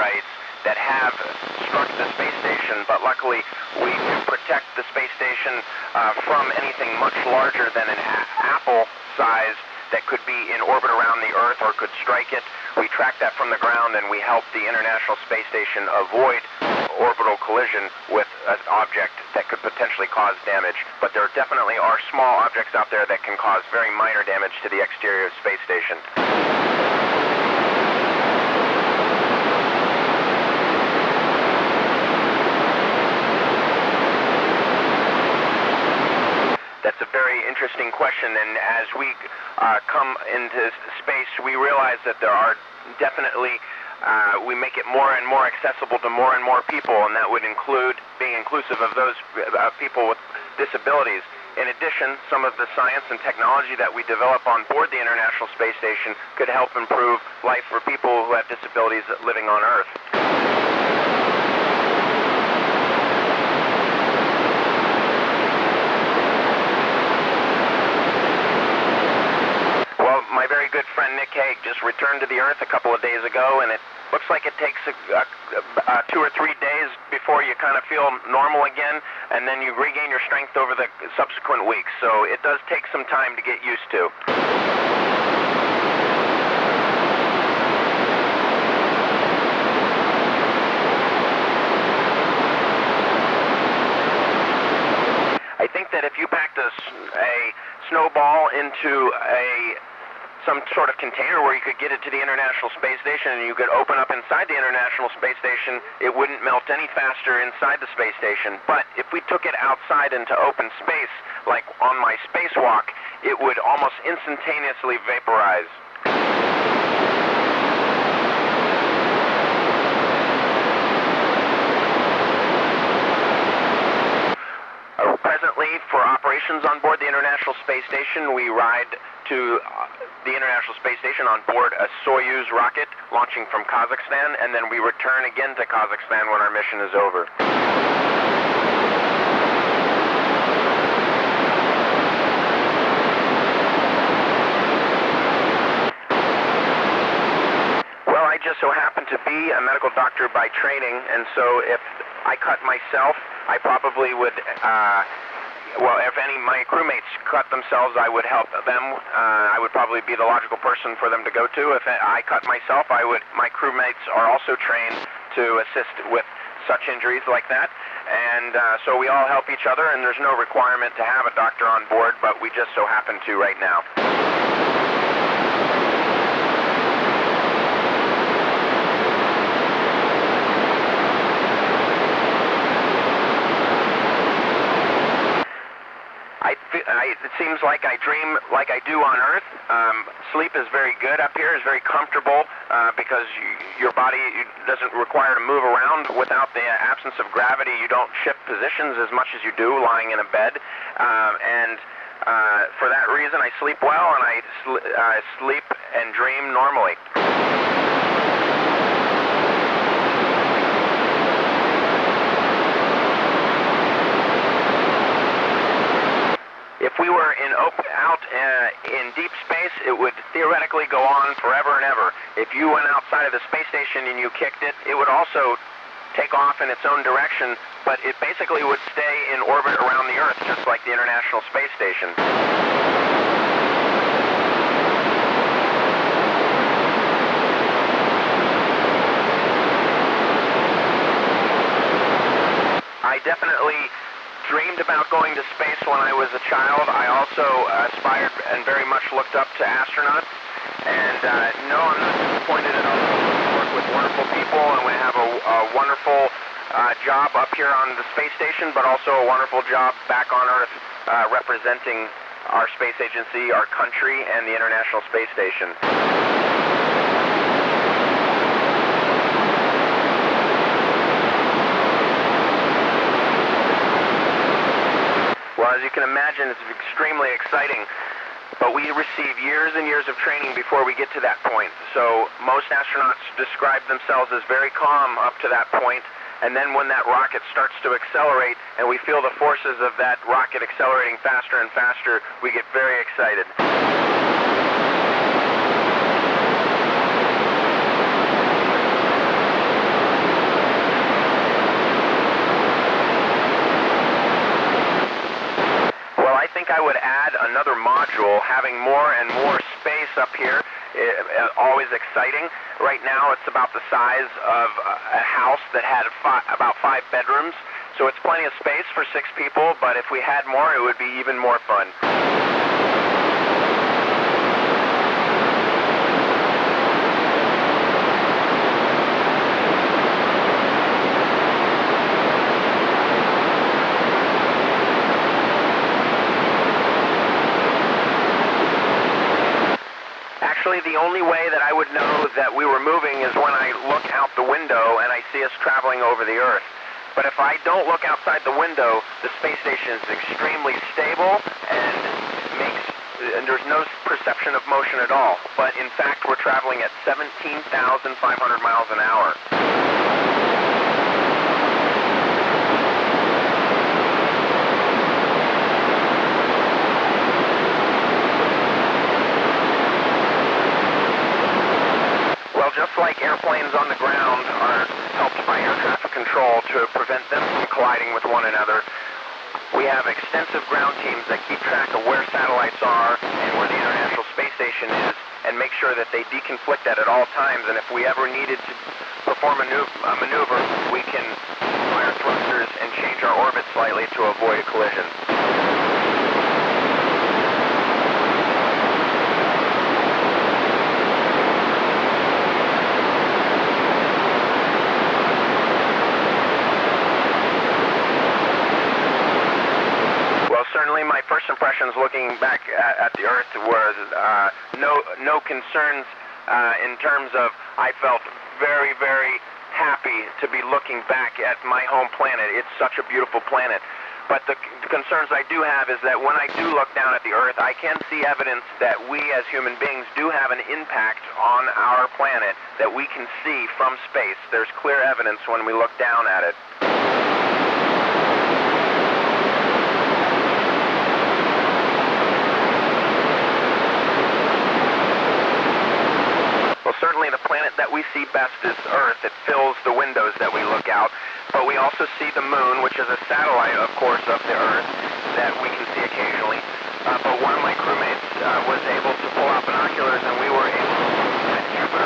meteorites that have struck the space station, but luckily we do protect the space station from anything much larger than an apple size that could be in orbit around the Earth or could strike it. We track that from the ground and we help the International Space Station avoid orbital collision with an object that could potentially cause damage. But there definitely are small objects out there that can cause very minor damage to the exterior of the space station. That's a very interesting question, and as we come into space, we realize that there are definitely, we make it more and more accessible to more and more people, and that would include being inclusive of those people with disabilities. In addition, some of the science and technology that we develop on board the International Space Station could help improve life for people who have disabilities living on Earth. My very good friend Nick Hague just returned to the Earth a couple of days ago, and it looks like it takes 2 or 3 days before you kind of feel normal again, and then you regain your strength over the subsequent weeks. So it does take some time to get used to. I think that if you packed a snowball into some sort of container where you could get it to the International Space Station and you could open up inside the International Space Station, it wouldn't melt any faster inside the space station. But if we took it outside into open space, like on my spacewalk, it would almost instantaneously vaporize. Presently, for operations on board the International Space Station, we ride to the International Space Station on board a Soyuz rocket launching from Kazakhstan, and then we return again to Kazakhstan when our mission is over. Well, I just so happen to be a medical doctor by training, and so if I cut myself, I probably would, well, if any of my crewmates cut themselves, I would help them. I would probably be the logical person for them to go to. If I cut myself, my crewmates are also trained to assist with such injuries like that. And so we all help each other, and there's no requirement to have a doctor on board, but we just so happen to right now. It seems like I dream like I do on Earth. Sleep is very good up here. It's very comfortable because your body doesn't require to move around. Without the absence of gravity, you don't shift positions as much as you do lying in a bed. And for that reason, I sleep well, and I sleep and dream normally. If we were out in deep space, it would theoretically go on forever and ever. If you went outside of the space station and you kicked it, it would also take off in its own direction, but it basically would stay in orbit around the Earth, just like the International Space Station. I definitely dreamed about going to space when I was a child. I also aspired and very much looked up to astronauts. And no, I'm not disappointed at all. We work with wonderful people, and we have a wonderful job up here on the space station, but also a wonderful job back on Earth representing our space agency, our country, and the International Space Station. Well, as you can imagine, it's extremely exciting, but we receive years and years of training before we get to that point. So most astronauts describe themselves as very calm up to that point, and then when that rocket starts to accelerate and we feel the forces of that rocket accelerating faster and faster, we get very excited. module, having more and more space up here, always exciting. Right now it's about the size of a house that had about 5 bedrooms, so it's plenty of space for 6 people, but if we had more, it would be even more fun. Actually, the only way that I would know that we were moving is when I look out the window and I see us traveling over the Earth. But if I don't look outside the window, the space station is extremely stable and there's no perception of motion at all. But in fact, we're traveling at 17,500 miles an hour. Just like airplanes on the ground are helped by air traffic control to prevent them from colliding with one another, we have extensive ground teams that keep track of where satellites are and where the International Space Station is and make sure that they deconflict that at all times. And if we ever needed to perform a maneuver, we can fire thrusters and change our orbit slightly to avoid a collision. Certainly my first impressions looking back at the Earth was no concerns in terms of I felt very, very happy to be looking back at my home planet. It's such a beautiful planet. But the concerns I do have is that when I do look down at the Earth, I can see evidence that we as human beings do have an impact on our planet that we can see from space. There's clear evidence when we look down at it. Certainly the planet that we see best is Earth. It fills the windows that we look out. But we also see the moon, which is a satellite, of course, of the Earth that we can see occasionally. But one of my crewmates was able to pull out binoculars, and we were able to see Jupiter